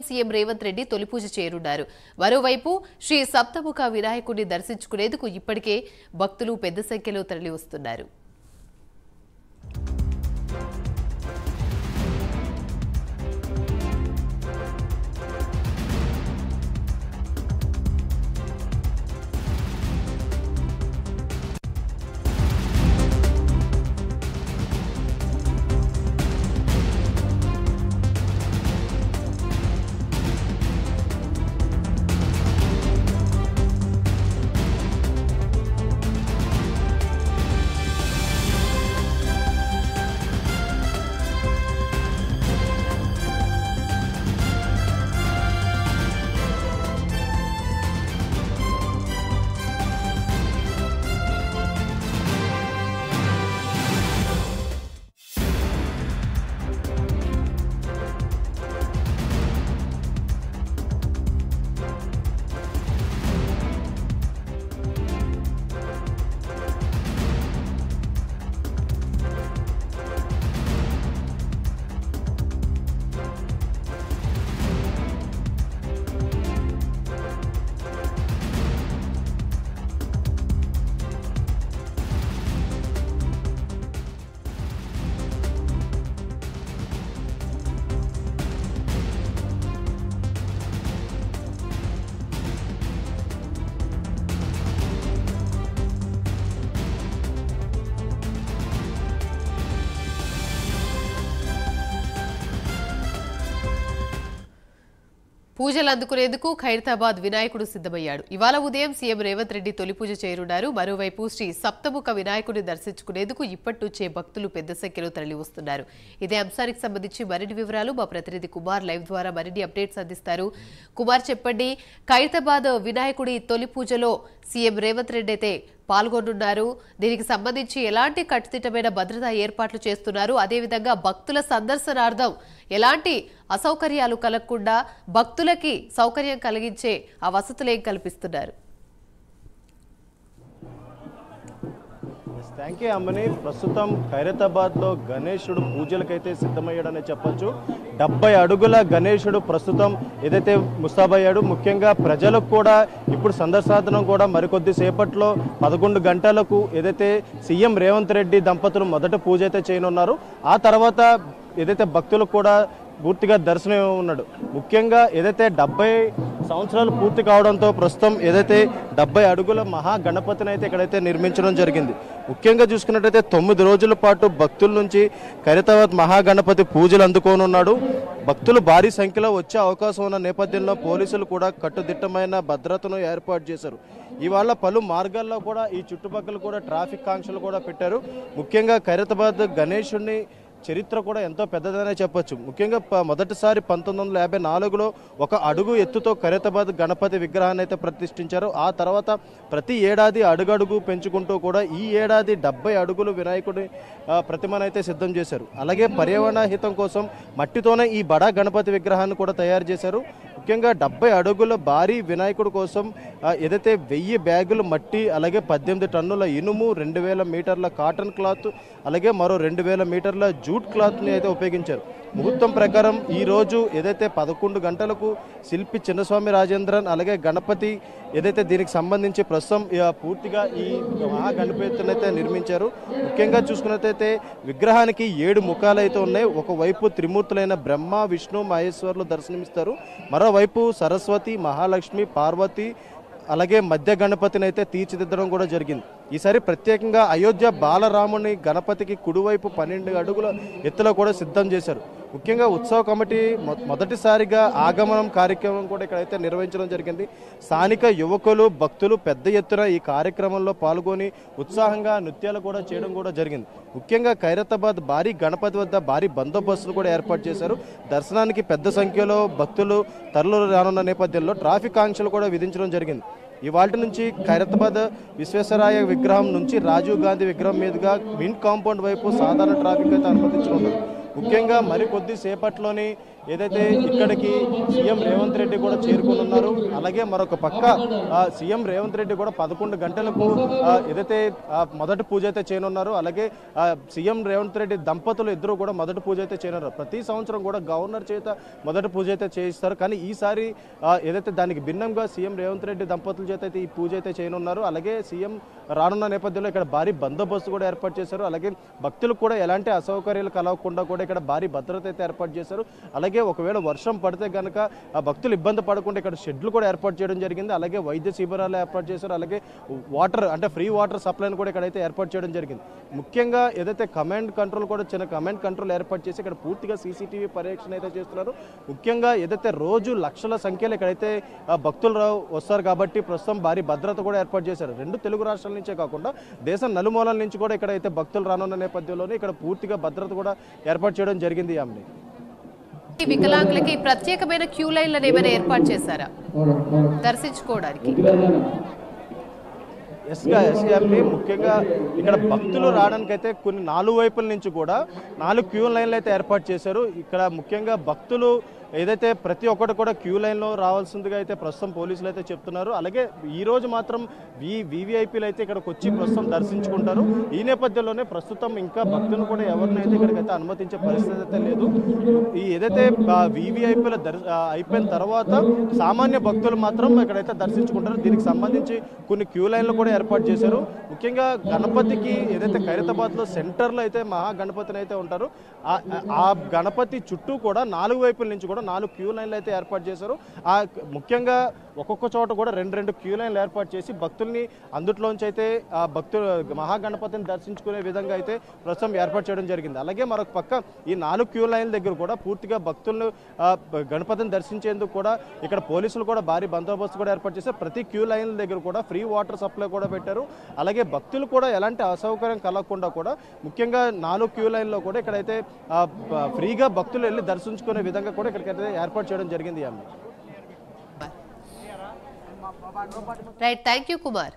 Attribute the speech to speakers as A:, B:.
A: CM Revanth Reddy తొలి పూజ చేరున్నారు. మరోవైపు శ్రీ సప్తముఖ వినాయకుడిని దర్శించుకునేందుకు ఇప్పటికే భక్తులు పెద్ద సంఖ్యలో తరలివస్తున్నారు. పూజలు అందుకునేందుకు ఖైరతాబాద్ వినాయకుడు సిద్ధమయ్యాడు. ఇవాళ ఉదయం సీఎం రేవంత్ రెడ్డి తొలి పూజ చేరున్నారు. మరోవైపు శ్రీ సప్తముఖ వినాయకుడిని దర్శించుకునేందుకు ఇప్పటి నుంచే భక్తులు పెద్ద సంఖ్యలో తరలివస్తున్నారు. ఇదే అంశానికి సంబంధించి మరిన్ని వివరాలు మా ప్రతినిధి కుమార్ లైవ్ ద్వారా మరిన్ని అప్డేట్స్ అందిస్తారు. కుమార్, చెప్పండి, ఖైరతాబాద్ వినాయకుడి తొలి పూజలో సీఎం రేవంత్ రెడ్డి అయితే పాల్గొనున్నారు. దీనికి సంబంధించి ఎలాంటి కట్టుదిట్టమైన భద్రతా ఏర్పాట్లు చేస్తున్నారు? అదేవిధంగా భక్తుల సందర్శనార్థం ఎలాంటి అసౌకర్యాలు కలగకుండా భక్తులకి సౌకర్యం కలిగించే ఆ వసతులేం కల్పిస్తున్నారు?
B: థ్యాంక్ యూ అమ్మని. ప్రస్తుతం ఖైరతాబాద్లో గణేశుడు పూజలకైతే సిద్ధమయ్యాడని చెప్పొచ్చు. 70 అడుగుల గణేశుడు ప్రస్తుతం ఏదైతే ముస్తాబయ్యాడు. ముఖ్యంగా ప్రజలకు కూడా ఇప్పుడు సందర్శనార్థం కూడా మరికొద్ది సేపట్లో 11 గంటలకు ఏదైతే సీఎం రేవంత్ రెడ్డి దంపతులు మొదట పూజ అయితే చేయనున్నారు. ఆ తర్వాత ఏదైతే భక్తులకు కూడా పూర్తిగా దర్శనం ఉన్నాడు. ముఖ్యంగా ఏదైతే 70 సంవత్సరాలు పూర్తి కావడంతో ప్రస్తుతం ఏదైతే 70 అడుగుల మహాగణపతిని అయితే ఇక్కడైతే నిర్మించడం జరిగింది. ముఖ్యంగా చూసుకున్నట్టయితే 9 రోజుల పాటు భక్తుల నుంచి ఖైరతాబాద్ మహాగణపతి పూజలు అందుకోనున్నాడు. భక్తులు భారీ సంఖ్యలో వచ్చే అవకాశం ఉన్న నేపథ్యంలో పోలీసులు కూడా కట్టుదిట్టమైన భద్రతను ఏర్పాటు చేశారు. ఇవాళ పలు మార్గాల్లో కూడా ఈ చుట్టుపక్కల కూడా ట్రాఫిక్ ఆంక్షలు కూడా పెట్టారు. ముఖ్యంగా ఖైరతాబాద్ గణేశుడిని చరిత్ర కూడా ఎంతో పెద్దదనే చెప్పొచ్చు. ముఖ్యంగా మొదటిసారి 1954లో 1 అడుగు ఎత్తుతో ఖైరతాబాద్ గణపతి విగ్రహాన్ని అయితే ప్రతిష్ఠించారు. ఆ తర్వాత ప్రతి ఏడాది అడుగడుగు పెంచుకుంటూ కూడా ఈ ఏడాది 70 అడుగులు వినాయకుడి ప్రతిమనైతే సిద్ధం చేశారు. అలాగే పర్యావరణ హితం కోసం మట్టితోనే ఈ బడా గణపతి విగ్రహాన్ని కూడా తయారు చేశారు. ముఖ్యంగా 70 అడుగుల భారీ వినాయకుడి కోసం ఏదైతే 1000 బ్యాగులు మట్టి, అలాగే 18 టన్నుల ఇనుము, 2000 మీటర్ల కాటన్ క్లాత్, అలాగే మరో 2000 మీటర్ల జూట్ క్లాత్ని అయితే ఉపయోగించారు. ముహూర్తం ప్రకారం ఈరోజు ఏదైతే 11 గంటలకు శిల్పి చిన్నస్వామి రాజేంద్రన్ అలాగే గణపతి ఏదైతే దీనికి సంబంధించి ప్రస్తుతం పూర్తిగా ఈ మహాగణపతిని అయితే నిర్మించారు. ముఖ్యంగా చూసుకున్నట్లయితే విగ్రహానికి 7 ముఖాలు అయితే ఉన్నాయి. ఒకవైపు త్రిమూర్తులైన బ్రహ్మ, విష్ణు, మహేశ్వరులు దర్శనమిస్తారు. మరోవైపు సరస్వతి, మహాలక్ష్మి, పార్వతి, అలాగే మధ్య గణపతిని అయితే తీర్చిదిద్దడం కూడా జరిగింది. ఈసారి ప్రత్యేకంగా అయోధ్య బాలరాముని గణపతికి కుడివైపు 12 అడుగుల ఎత్తులో కూడా సిద్ధం చేశారు. ముఖ్యంగా ఉత్సవ కమిటీ మొదటిసారిగా ఆగమనం కార్యక్రమం కూడా ఇక్కడైతే నిర్వహించడం జరిగింది. స్థానిక యువకులు, భక్తులు పెద్ద ఎత్తున ఈ కార్యక్రమంలో పాల్గొని ఉత్సాహంగా నృత్యాలు కూడా చేయడం కూడా జరిగింది. ముఖ్యంగా ఖైరతాబాద్ భారీ గణపతి వద్ద భారీ బందోబస్తును కూడా ఏర్పాటు చేశారు. దర్శనానికి పెద్ద సంఖ్యలో భక్తులు తరలి రానున్న నేపథ్యంలో ట్రాఫిక్ ఆంక్షలు కూడా విధించడం జరిగింది. ఇవాల్టి నుంచి ఖైరతాబాద్ విశ్వేశ్వరాయ విగ్రహం నుంచి రాజీవ్ గాంధీ విగ్రహం మీదుగా మింట్ కాంపౌండ్ వైపు సాధారణ ట్రాఫిక్ అయితే అనుమతించనున్నారు. ముఖ్యంగా మరికొద్ది సేపట్లోని ఏదైతే ఇక్కడికి సీఎం రేవంత్ రెడ్డి కూడా చేరుకున్నారు. అలాగే మరొక పక్క సీఎం రేవంత్ రెడ్డి కూడా 11 గంటలకు ఏదైతే మొదటి పూజ అయితే చేయనున్నారు. అలాగే సీఎం రేవంత్ రెడ్డి దంపతులు ఇద్దరు కూడా మొదటి పూజ అయితే చేయనున్నారు. ప్రతి సంవత్సరం కూడా గవర్నర్ చేత మొదటి పూజ అయితే చేయిస్తారు. కానీ ఈసారి ఏదైతే దానికి భిన్నంగా సీఎం రేవంత్ రెడ్డి దంపతుల చేత అయితే ఈ పూజ అయితే చేయనున్నారు. అలాగే సీఎం రానున్న నేపథ్యంలో ఇక్కడ భారీ బందోబస్తు కూడా ఏర్పాటు చేశారు. అలాగే భక్తులకు కూడా ఎలాంటి అసౌకర్యాలు కలగకుండా కూడా ఇక్కడ భారీ భద్రత అయితే ఏర్పాటు చేశారు. అలాగే ఒకవేళ వర్షం పడితే కనుక భక్తులు ఇబ్బంది పడకుండా ఇక్కడ షెడ్లు కూడా ఏర్పాటు చేయడం జరిగింది. అలాగే వైద్య శిబిరాలు ఏర్పాటు చేశారు. అలాగే వాటర్ అంటే ఫ్రీ వాటర్ సప్లైని కూడా ఇక్కడైతే ఏర్పాటు చేయడం జరిగింది. ముఖ్యంగా ఏదైతే కమాండ్ కంట్రోల్ కూడా చిన్న కమాండ్ కంట్రోల్ ఏర్పాటు చేసి ఇక్కడ పూర్తిగా సీసీటీవీ పర్యవేక్షణ అయితే చేస్తున్నారు. ముఖ్యంగా ఏదైతే రోజు లక్షల సంఖ్యలో ఇక్కడైతే భక్తులు వస్తారు కాబట్టి ప్రస్తుతం భారీ భద్రత కూడా ఏర్పాటు చేశారు. 2 తెలుగు రాష్ట్రాల నుంచే కాకుండా దేశం నలుమూలల నుంచి కూడా ఇక్కడైతే భక్తులు రానున్న నేపథ్యంలోనే ఇక్కడ పూర్తిగా భద్రత కూడా ఏర్పాటు చేయడం జరిగింది. ఆమె
A: వికలాంగులకి ప్రత్యేకమైన క్యూ లైన్లను ఏమైనా ఏర్పాటు చేశారా దర్శించుకోవడానికి?
B: ఎస్ఎంపీ ముఖ్యంగా ఇక్కడ భక్తులు రావడానికి అయితే కొన్ని 4 వైపుల నుంచి కూడా 4 క్యూ లైన్లు అయితే ఏర్పాటు చేశారు. ఇక్కడ ముఖ్యంగా భక్తులు ఏదైతే ప్రతి ఒక్కటి కూడా క్యూ లైన్లో రావాల్సిందిగా అయితే ప్రస్తుతం పోలీసులు అయితే చెప్తున్నారు. అలాగే ఈ రోజు మాత్రం వీవీఐపీలు అయితే ఇక్కడికి వచ్చి ప్రస్తుతం దర్శించుకుంటారు. ఈ నేపథ్యంలోనే ప్రస్తుతం ఇంకా భక్తులను కూడా ఎవరినైతే ఇక్కడికైతే అనుమతించే పరిస్థితి అయితే లేదు. ఈ ఏదైతే వీవీఐపీలు అయిపోయిన తర్వాత సామాన్య భక్తులు మాత్రం ఇక్కడైతే దర్శించుకుంటారు. దీనికి సంబంధించి కొన్ని క్యూ లైన్లు కూడా ఏర్పాటు చేశారు. ముఖ్యంగా గణపతికి ఏదైతే ఖైరతాబాద్లో సెంటర్లో అయితే మహాగణపతిని అయితే ఉంటారు. ఆ గణపతి చుట్టూ కూడా 4 వైపుల నుంచి కూడా 4 క్యూ లైన్లు అయితే ఏర్పాటు చేశారు. ముఖ్యంగా ఒక్కొక్క చోట కూడా 2 క్యూ లైన్లు ఏర్పాటు చేసి భక్తుల్ని అందుట్లోంచి అయితే భక్తులు మహాగణపతిని దర్శించుకునే విధంగా అయితే ప్రస్తుతం ఏర్పాటు చేయడం జరిగింది. అలాగే మరొక పక్క ఈ 4 క్యూ లైన్ల దగ్గర కూడా పూర్తిగా భక్తులను గణపతిని దర్శించేందుకు కూడా ఇక్కడ పోలీసులు కూడా భారీ బందోబస్తు కూడా ఏర్పాటు చేశారు. ప్రతి క్యూ లైన్ల దగ్గర కూడా ఫ్రీ వాటర్ సప్లై కూడా పెట్టారు. అలాగే భక్తులు కూడా ఎలాంటి అసౌకర్యం కలగకుండా కూడా ముఖ్యంగా 4 క్యూ లైన్లో కూడా ఇక్కడైతే ఫ్రీగా భక్తులు వెళ్ళి దర్శించుకునే విధంగా కూడా ఇక్కడికైతే ఏర్పాటు చేయడం జరిగింది.
A: Right, thank you Kumar.